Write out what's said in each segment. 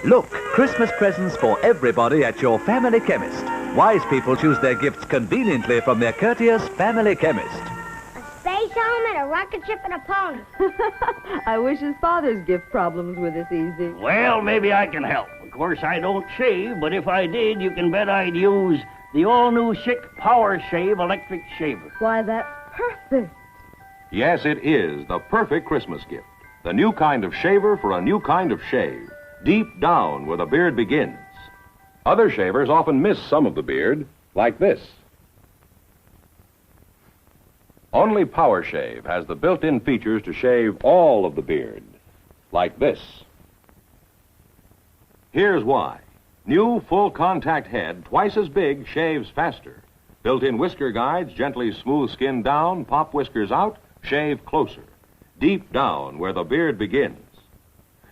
Look, Christmas presents for everybody at your family chemist. Wise people choose their gifts conveniently from their courteous family chemist. A space helmet, a rocket ship, and a pony. I wish his father's gift problems were this easy. Well, maybe I can help. Of course, I don't shave, but if I did, you can bet I'd use the all-new Schick Power Shave electric shaver. Why, that's perfect. Yes, it is the perfect Christmas gift. The new kind of shaver for a new kind of shave. Deep down where the beard begins. Other shavers often miss some of the beard, like this. Only Power Shave has the built-in features to shave all of the beard, like this. Here's why. New full-contact head, twice as big, shaves faster. Built-in whisker guides gently smooth skin down, pop whiskers out, shave closer. Deep down where the beard begins.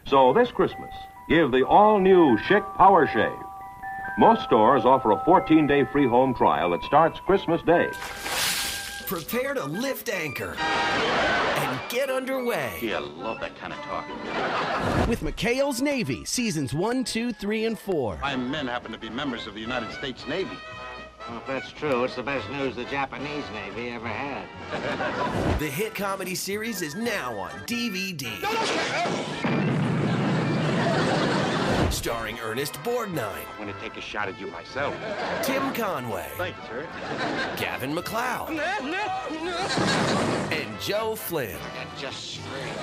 So this Christmas, give the all-new Schick Power Shave. Most stores offer a 14-day free home trial that starts Christmas Day. Prepare to lift anchor and get underway. Gee, I love that kind of talk. With McHale's Navy, seasons 1, 2, 3, and 4. My men happen to be members of the United States Navy. Well, if that's true, it's the best news the Japanese Navy ever had. The hit comedy series is now on DVD. Starring Ernest Borgnine. I'm going to take a shot at you myself. Tim Conway. Thank you, sir. Gavin McLeod. And Joe Flynn. And just straight.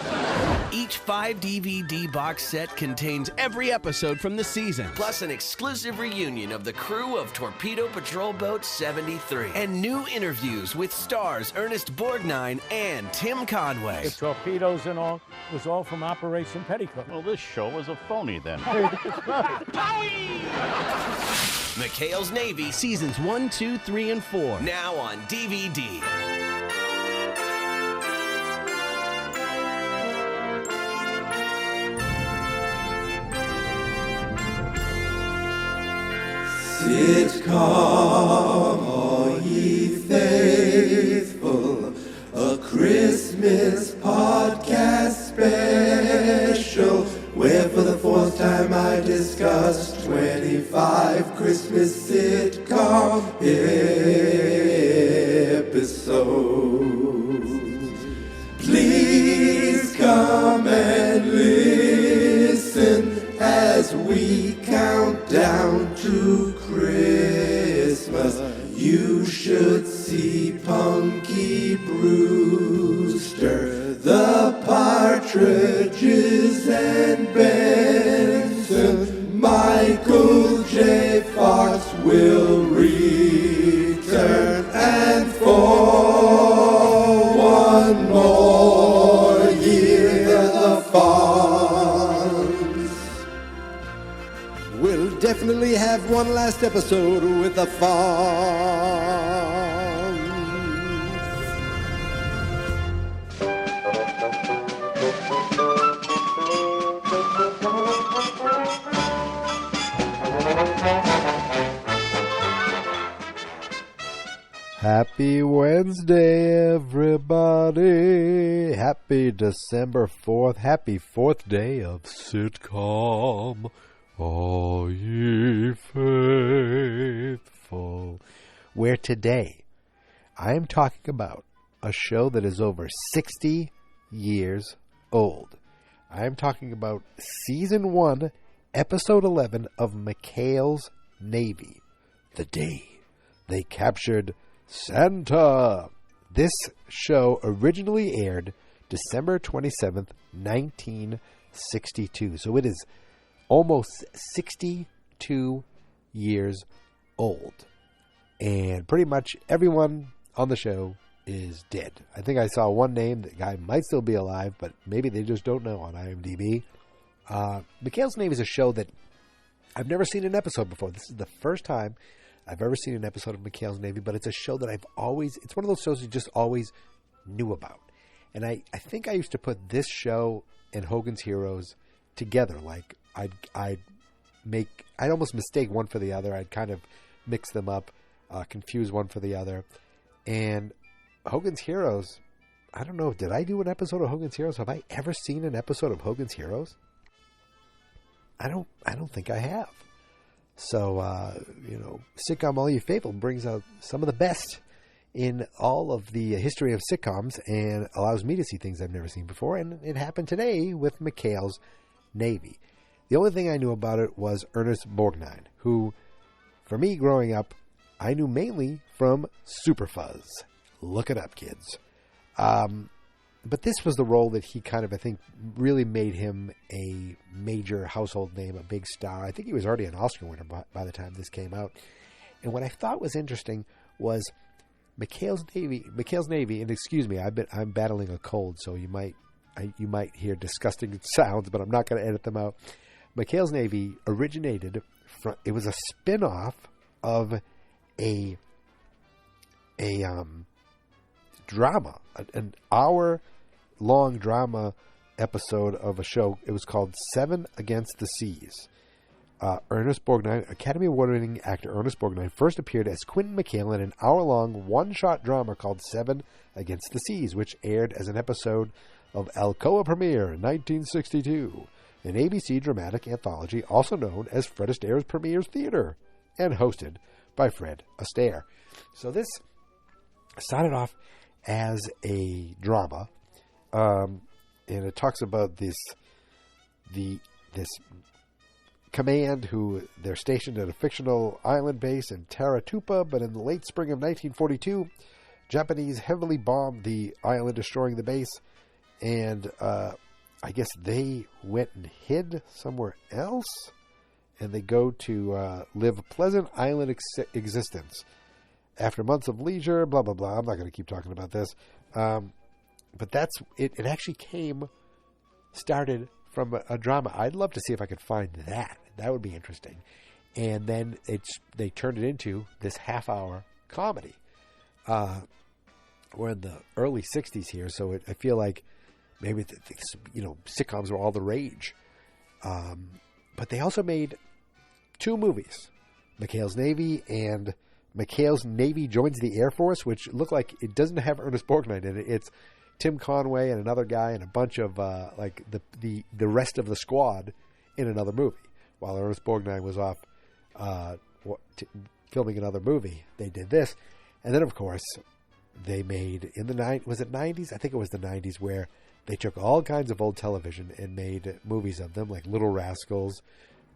Each 5 DVD box set contains every episode from the season, plus an exclusive reunion of the crew of Torpedo Patrol Boat 73, and new interviews with stars Ernest Borgnine and Tim Conway. The torpedoes and all was all from Operation Petticoat. Well, this show was a phony then. McHale's Navy, seasons 1, 2, 3, and 4. Now on DVD. Sitcom, all ye faithful, a Christmas podcast special, where for the 4th time I discuss 25 Christmas sitcom episodes. Please come and listen as we count down to Christmas. You should see Punky Brewster, the Partridges and Benson. Michael J. Fox will return, and for one more year the Fonz will definitely have one last episode with the Fonz. Happy Wednesday, everybody. Happy December 4th. Happy 4th day of Sitcom. Are ye faithful? Where today I am talking about a show that is over 60 years old. I am talking about Season 1, Episode 11 of McHale's Navy. The day they captured Santa. This show originally aired December 27th, 1962. So it is almost 62 years old. And pretty much everyone on the show is dead. I think I saw one name. The guy might still be alive, but maybe they just don't know on IMDb. McHale's Navy is a show that I've never seen an episode before. This is the first time I've ever seen an episode of McHale's Navy, but it's a show that it's one of those shows you just always knew about. And I think I used to put this show and Hogan's Heroes together. Like, I'd almost mistake one for the other. I'd kind of mix them up, confuse one for the other. And Hogan's Heroes, I don't know, did I do an episode of Hogan's Heroes? Have I ever seen an episode of Hogan's Heroes? I don't think I have. So, Sitcom All You Faithful brings out some of the best in all of the history of sitcoms and allows me to see things I've never seen before. And it happened today with McHale's Navy. The only thing I knew about it was Ernest Borgnine, who, for me growing up, I knew mainly from Superfuzz. Look it up, kids. But this was the role that he kind of, I think, really made him a major household name, a big star. I think he was already an Oscar winner by the time this came out. And what I thought was interesting was McHale's Navy, and excuse me, I'm battling a cold, so you might hear disgusting sounds, but I'm not going to edit them out. McHale's Navy originated from, it was a spin-off of a drama, an hour-long drama episode of a show. It was called Seven Against the Seas. Ernest Borgnine, Academy Award-winning actor Ernest Borgnine, first appeared as Quentin McHale in an hour-long one-shot drama called Seven Against the Seas, which aired as an episode of Alcoa Premiere in 1962, an ABC dramatic anthology also known as Fred Astaire's Premieres Theater, and hosted by Fred Astaire. So this started off as a drama, and it talks about this command who they're stationed at a fictional island base in Taratupa, but in the late spring of 1942, Japanese heavily bombed the island, destroying the base, and I guess they went and hid somewhere else, and they go to live a pleasant island existence. After months of leisure, blah, blah, blah. I'm not going to keep talking about this. But that's it. It actually started from a drama. I'd love to see if I could find that. That would be interesting. And then they turned it into this half-hour comedy. We're in the early 60s here, so I feel like maybe sitcoms were all the rage. But they also made 2 movies, McHale's Navy and McHale's Navy Joins the Air Force, which look like it doesn't have Ernest Borgnine in it. It's Tim Conway and another guy and a bunch of the rest of the squad in another movie. While Ernest Borgnine was off filming another movie, they did this. And then, of course, they made in the 90s? I think it was the 90s, where they took all kinds of old television and made movies of them, like Little Rascals,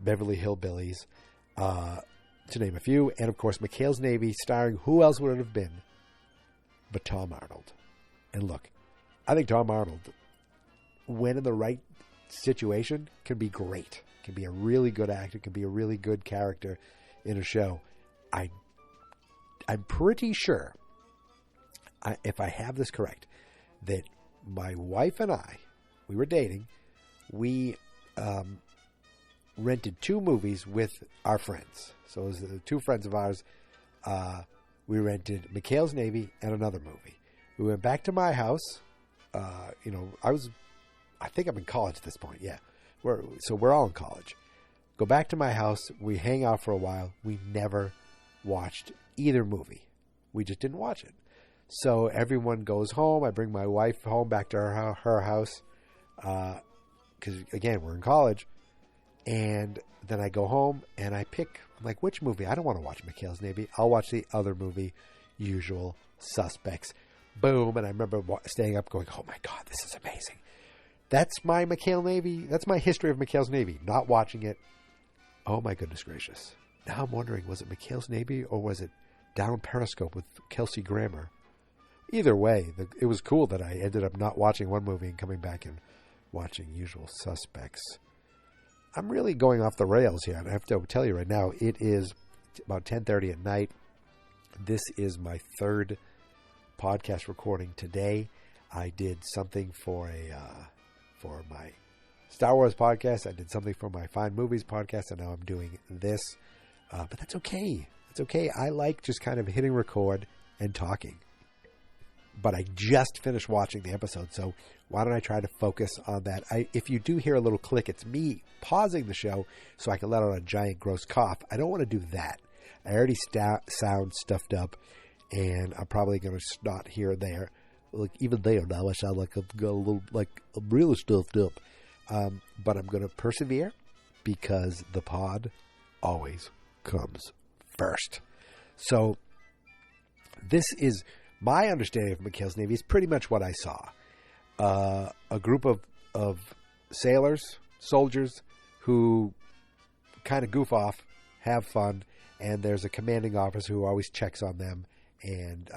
Beverly Hillbillies, to name a few. And, of course, McHale's Navy, starring who else would it have been but Tom Arnold. And look, I think Tom Arnold, when in the right situation, can be great. Can be a really good actor, can be a really good character in a show. I'm pretty sure, if I have this correct, that my wife and I, we were dating, we rented 2 movies with our friends. So it was 2 friends of ours. We rented McHale's Navy and another movie. We went back to my house. I think I'm in college at this point. Yeah. We're all in college. Go back to my house. We hang out for a while. We never watched either movie. We just didn't watch it. So everyone goes home. I bring my wife home back to her house. Because, again, we're in college. And then I go home and I pick, I'm like, which movie? I don't want to watch McHale's Navy. I'll watch the other movie, Usual Suspects. Boom. And I remember staying up going, oh my God, this is amazing. That's my McHale Navy. That's my history of McHale's Navy. Not watching it. Oh my goodness gracious. Now I'm wondering, was it McHale's Navy or was it Down Periscope with Kelsey Grammer? Either way, it was cool that I ended up not watching one movie and coming back and watching Usual Suspects. I'm really going off the rails here, and I have to tell you right now, it is about 10:30 at night. This is my 3rd podcast recording today. I did something for my Star Wars podcast. I did something for my Fine Movies podcast, and now I'm doing this. But that's okay. It's okay. I like just kind of hitting record and talking. But I just finished watching the episode, so why don't I try to focus on that? If you do hear a little click, it's me pausing the show so I can let out a giant gross cough. I don't want to do that. I already sound stuffed up, and I'm probably going to snot here and there. Like, even there now, I sound like I'm really stuffed up. But I'm going to persevere, because the pod always comes first. So this is my understanding of McHale's Navy is pretty much what I saw. A group of sailors, soldiers, who kind of goof off, have fun, and there's a commanding officer who always checks on them and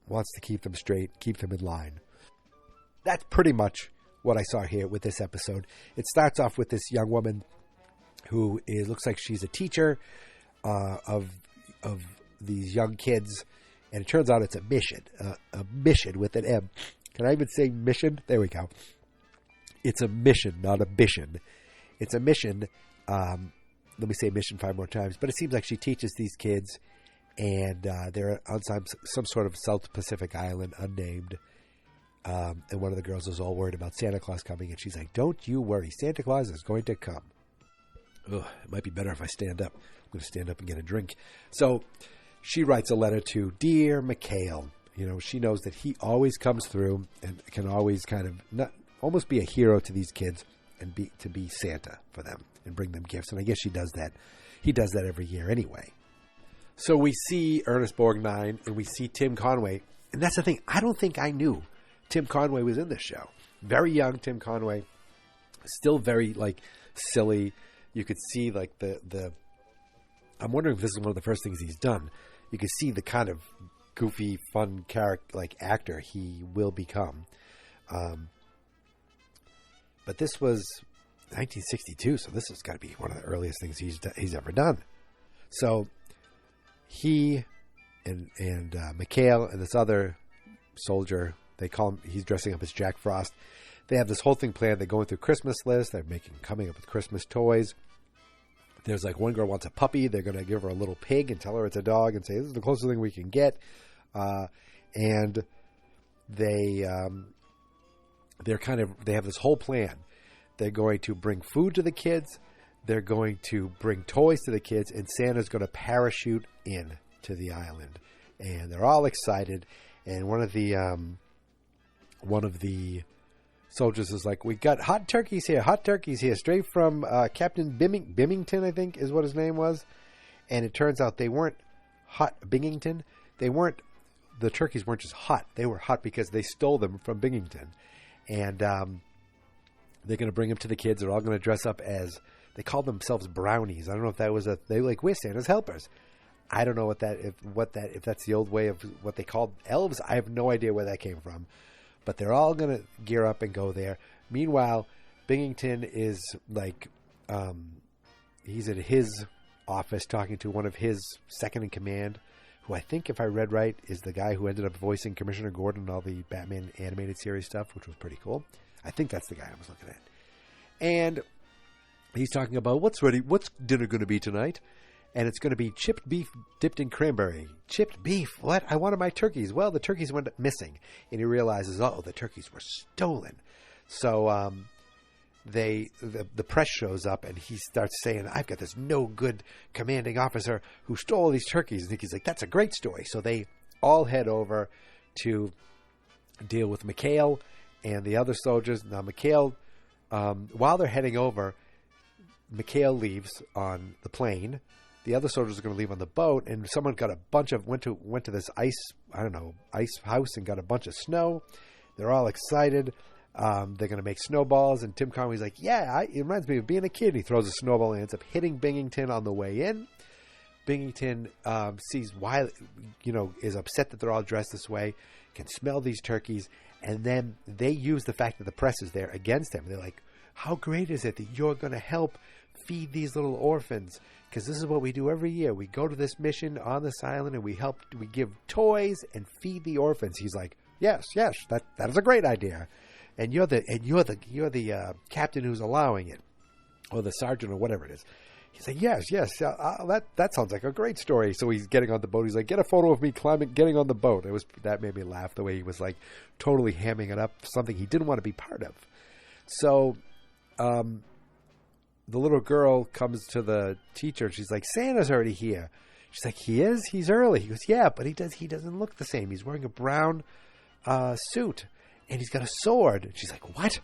wants to keep them straight, keep them in line. That's pretty much what I saw here with this episode. It starts off with this young woman who looks like she's a teacher of these young kids, and it turns out it's a mission with an M. Can I even say mission? There we go. It's a mission, not a bition. It's a mission. Let me say mission 5 more times. But it seems like she teaches these kids, and they're on some sort of South Pacific island, unnamed. And one of the girls is all worried about Santa Claus coming, and she's like, "Don't you worry, Santa Claus is going to come." Ugh, it might be better if I stand up. I'm going to stand up and get a drink. So she writes a letter to Dear McHale. You know, she knows that he always comes through and can always kind of almost be a hero to these kids and be Santa for them and bring them gifts. And I guess she does that. He does that every year anyway. So we see Ernest Borgnine and we see Tim Conway. And that's the thing. I don't think I knew Tim Conway was in this show. Very young Tim Conway. Still very, silly. You could see, the I'm wondering if this is one of the first things he's done. You could see the kind of goofy, fun character, actor he will become. But this was 1962, so this has got to be one of the earliest things he's ever done. So he and McHale and this other soldier, they call him, he's dressing up as Jack Frost. They have this whole thing planned. They're going through Christmas lists. They're coming up with Christmas toys. There's one girl wants a puppy. They're going to give her a little pig and tell her it's a dog and say, this is the closest thing we can get. And they have this whole plan. They're going to bring food to the kids. They're going to bring toys to the kids, and Santa's going to parachute in to the island. And they're all excited. And one of the soldiers is like, "We got hot turkeys here, straight from Captain Bimington, I think is what his name was." And it turns out they weren't hot. Bingington. The turkeys weren't just hot. They were hot because they stole them from Bingington. And they're going to bring them to the kids. They're all going to dress up as, they called themselves brownies. I don't know if that was we're Santa's helpers. I don't know if that's the old way of what they called elves. I have no idea where that came from. But they're all going to gear up and go there. Meanwhile, Bingington is he's at his office talking to one of his second in command, who I think, if I read right, is the guy who ended up voicing Commissioner Gordon in all the Batman animated series stuff, which was pretty cool. I think that's the guy I was looking at. And he's talking about what's dinner going to be tonight? And it's going to be chipped beef dipped in cranberry. Chipped beef? What? I wanted my turkeys. Well, the turkeys went missing. And he realizes, the turkeys were stolen. So the press shows up, and he starts saying, I've got this no good commanding officer who stole these turkeys. And he's like, that's a great story. So they all head over to deal with McHale and the other soldiers. Now, McHale, while they're heading over, McHale leaves on the plane. The other soldiers are going to leave on the boat, and someone got went to this ice house and got a bunch of snow. They're all excited. They're going to make snowballs, and Tim Conway's like, yeah, it reminds me of being a kid. And he throws a snowball and ends up hitting Bingington on the way in. Bingington sees why, is upset that they're all dressed this way, can smell these turkeys, and then they use the fact that the press is there against him. They're like, how great is it that you're going to help feed these little orphans? Because this is what we do every year. We go to this mission on this island and we give toys and feed the orphans. He's like, yes, that is a great idea. And you're the captain who's allowing it, or the sergeant, or whatever it is. He's like, yes, that sounds like a great story. So he's getting on the boat. He's like, get a photo of me getting on the boat. That made me laugh, the way he was like totally hamming it up, something he didn't want to be part of. So, the little girl comes to the teacher, and she's like, Santa's already here. She's like, he is? He's early. He goes, yeah, but he doesn't look the same. He's wearing a brown suit. and he's got a sword. She's like, what?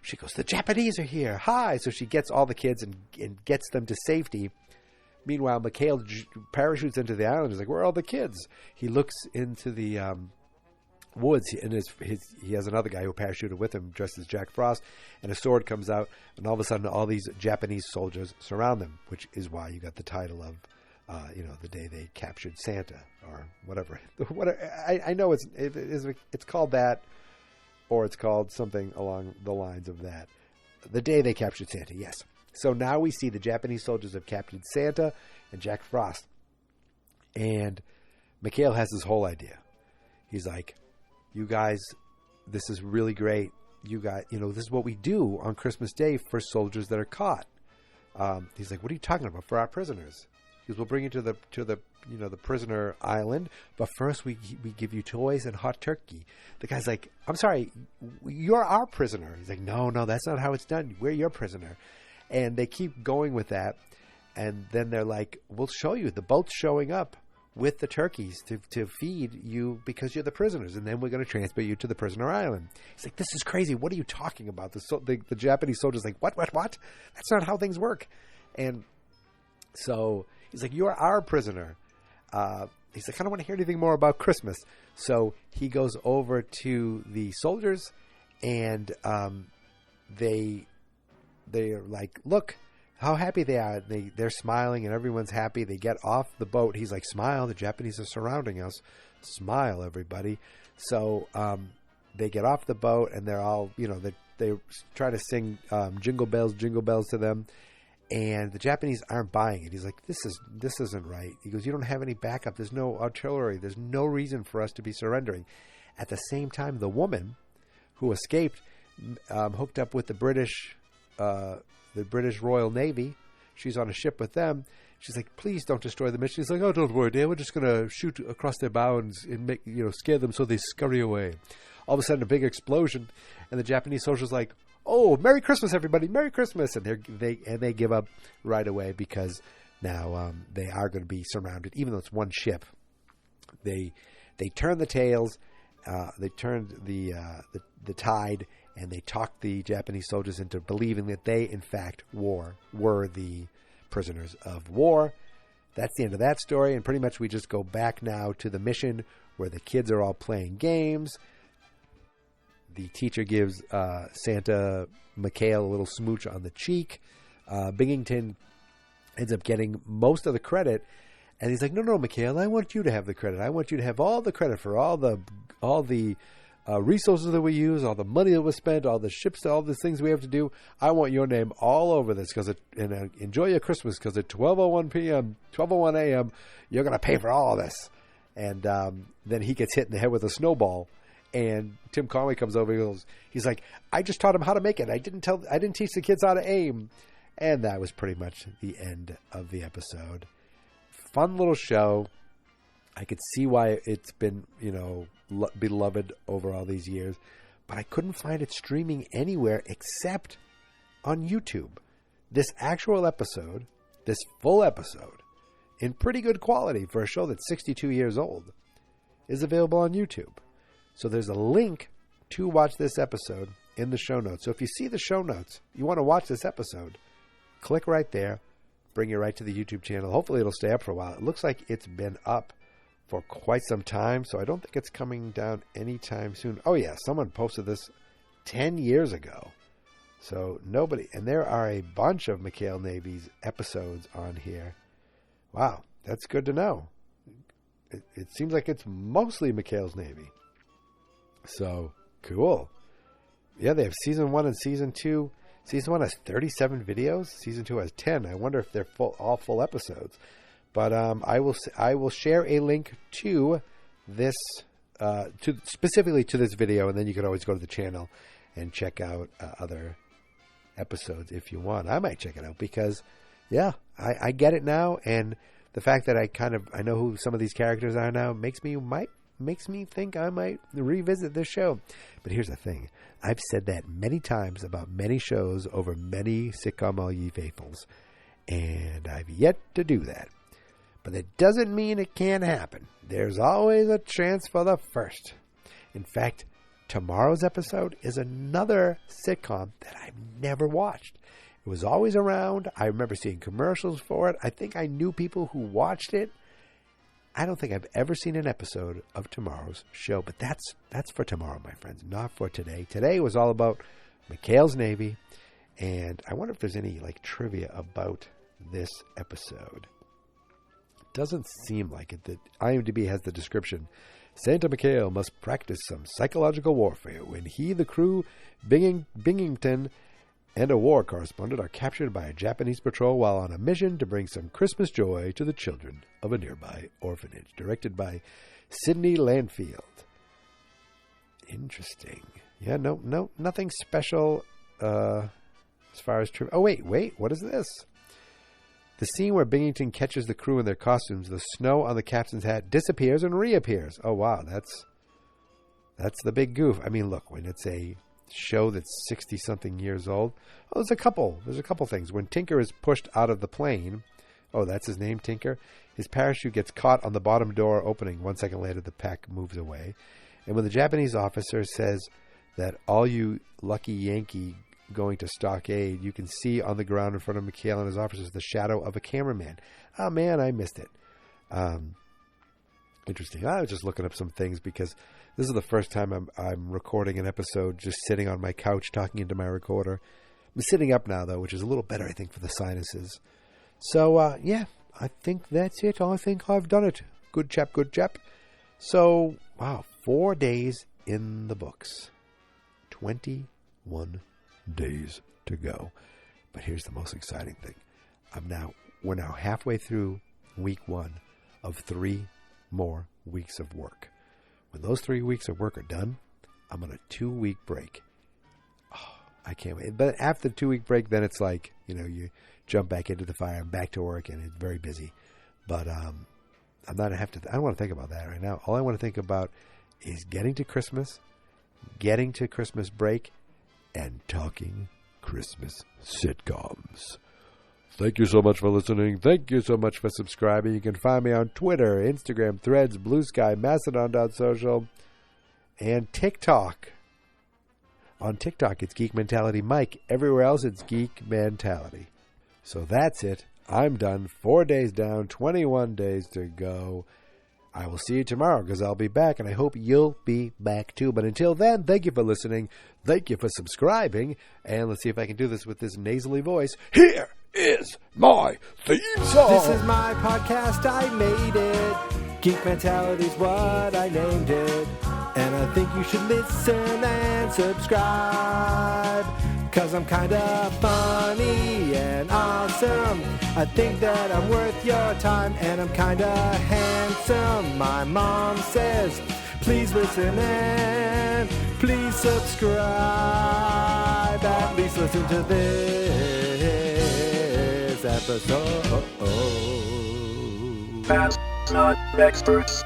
She goes, the Japanese are here. Hi. So she gets all the kids and gets them to safety. Meanwhile, McHale parachutes into the island. He's like, where are all the kids? He looks into the woods, and he has another guy who parachuted with him, dressed as Jack Frost, and a sword comes out, and all of a sudden, all these Japanese soldiers surround them, which is why you got the title of, the day they captured Santa, or whatever. I know it's called that, or it's called something along the lines of that. The day they captured Santa, yes. So now we see the Japanese soldiers have captured Santa and Jack Frost. And McHale has this whole idea. He's like, you guys, this is really great. You guys, this is what we do on Christmas Day for soldiers that are caught. He's like, what are you talking about? For our prisoners. He goes, we'll bring you to the prisoner island, but first we give you toys and hot turkey. The guy's like, I'm sorry, you're our prisoner. He's like, no, that's not how it's done. We're your prisoner. And they keep going with that. And then they're like, we'll show you. The boat's showing up with the turkeys to feed you because you're the prisoners. And then we're going to transfer you to the prisoner island. He's like, this is crazy. What are you talking about? The Japanese soldier's like, what? That's not how things work. And so he's like, you're our prisoner. He's like, I don't want to hear anything more about Christmas. So he goes over to the soldiers, and they're like, look how happy they are. They're smiling, and everyone's happy. They get off the boat. He's like, smile. The Japanese are surrounding us. Smile, everybody. So they get off the boat, and they're all, they try to sing jingle bells to them. And the Japanese aren't buying it. He's like, this isn't right. He goes, you don't have any backup. There's no artillery. There's no reason for us to be surrendering. At the same time, the woman who escaped, hooked up with the British Royal Navy. She's on a ship with them. She's like, please don't destroy the mission. He's like, oh, don't worry, dear. We're just going to shoot across their bow and make, scare them so they scurry away. All of a sudden, a big explosion, and the Japanese soldier's like, oh, Merry Christmas, everybody! Merry Christmas! And they give up right away because now they are going to be surrounded, even though it's one ship. They turn the tails, they turned the tide, and they talked the Japanese soldiers into believing that they, in fact, were the prisoners of war. That's the end of that story, and pretty much we just go back now to the mission where the kids are all playing games. The teacher gives Santa McHale a little smooch on the cheek. Binghamton ends up getting most of the credit, and he's like, "No, McHale, I want you to have the credit. I want you to have all the credit for all the resources that we use, all the money that was spent, all the ships, all the things we have to do. I want your name all over this and enjoy your Christmas because at 12:01 a.m., you're going to pay for all of this." And then he gets hit in the head with a snowball. And Tim Conway comes over. He's like, I just taught him how to make it. I didn't teach the kids how to aim. And that was pretty much the end of the episode. Fun little show. I could see why it's been, beloved over all these years. But I couldn't find it streaming anywhere except on YouTube. This actual episode, this full episode, in pretty good quality for a show that's 62 years old, is available on YouTube. So there's a link to watch this episode in the show notes. So if you see the show notes, you want to watch this episode, click right there, bring you right to the YouTube channel. Hopefully it'll stay up for a while. It looks like it's been up for quite some time, so I don't think it's coming down anytime soon. Oh yeah, someone posted this 10 years ago. So nobody, and there are a bunch of McHale Navy's episodes on here. Wow, that's good to know. It seems like it's mostly McHale's Navy. So, cool. Yeah, they have Season 1 and Season 2. Season 1 has 37 videos. Season 2 has 10. I wonder if they're all full episodes. But I will share a link to this, specifically to this video, and then you can always go to the channel and check out other episodes if you want. I might check it out because, yeah, I get it now, and the fact that I know who some of these characters are now makes me think I might revisit this show. But here's the thing. I've said that many times about many shows over many Sitcom All Ye Faithfuls, and I've yet to do that. But that doesn't mean it can't happen. There's always a chance for the first. In fact, tomorrow's episode is another sitcom that I've never watched. It was always around. I remember seeing commercials for it. I think I knew people who watched it. I don't think I've ever seen an episode of tomorrow's show, but that's for tomorrow, my friends, not for today. Today was all about McHale's Navy, and I wonder if there's any trivia about this episode. It doesn't seem like it. That IMDb has the description: Santa McHale must practice some psychological warfare when he, the crew, Binghamton, and a war correspondent are captured by a Japanese patrol while on a mission to bring some Christmas joy to the children of a nearby orphanage. Directed by Sidney Landfield. Interesting. Yeah, no, nothing special as far as true. Oh, wait, what is this? The scene where Binghamton catches the crew in their costumes, the snow on the captain's hat disappears and reappears. Oh, wow, that's the big goof. I mean, look, when it's a show that's 60-something years old, there's a couple things. When Tinker is pushed out of the plane, that's his name, Tinker, his parachute gets caught on the bottom door opening. 1 second later, the pack moves away. And when the Japanese officer says that all you lucky Yankee going to stockade, you can see on the ground in front of McHale and his officers the shadow of a cameraman. Oh, man, I missed it. Interesting. I was just looking up some things because this is the first time I'm recording an episode just sitting on my couch talking into my recorder. I'm sitting up now, though, which is a little better, I think, for the sinuses. So, yeah, I think that's it. I think I've done it. Good chap. So, wow, 4 days in the books. 21 days to go. But here's the most exciting thing. We're now halfway through week 1 of 3 more weeks of work. When those 3 weeks of work are done, I'm on a 2-week break. Oh, I can't wait. But after the 2-week break, then it's like, you jump back into the fire and back to work, and it's very busy. But I don't want to think about that right now. All I want to think about is getting to Christmas break, and talking Christmas sitcoms. Thank you so much for listening. Thank you so much for subscribing. You can find me on Twitter, Instagram, Threads, Blue Sky, Mastodon.social, and TikTok. On TikTok, it's Geek Mentality Mike. Everywhere else, it's Geek Mentality. So that's it. I'm done. 4 days down, 21 days to go. I will see you tomorrow because I'll be back, and I hope you'll be back too. But until then, thank you for listening. Thank you for subscribing. And let's see if I can do this with this nasally voice. Here is my theme song. This is my podcast. I made it. Geek Mentality's what I named it. And I think you should listen and subscribe. 'Cause I'm kinda funny and awesome. I think that I'm worth your time, and I'm kinda handsome. My mom says, please listen and please subscribe. At least listen to this episode. Fast, not experts.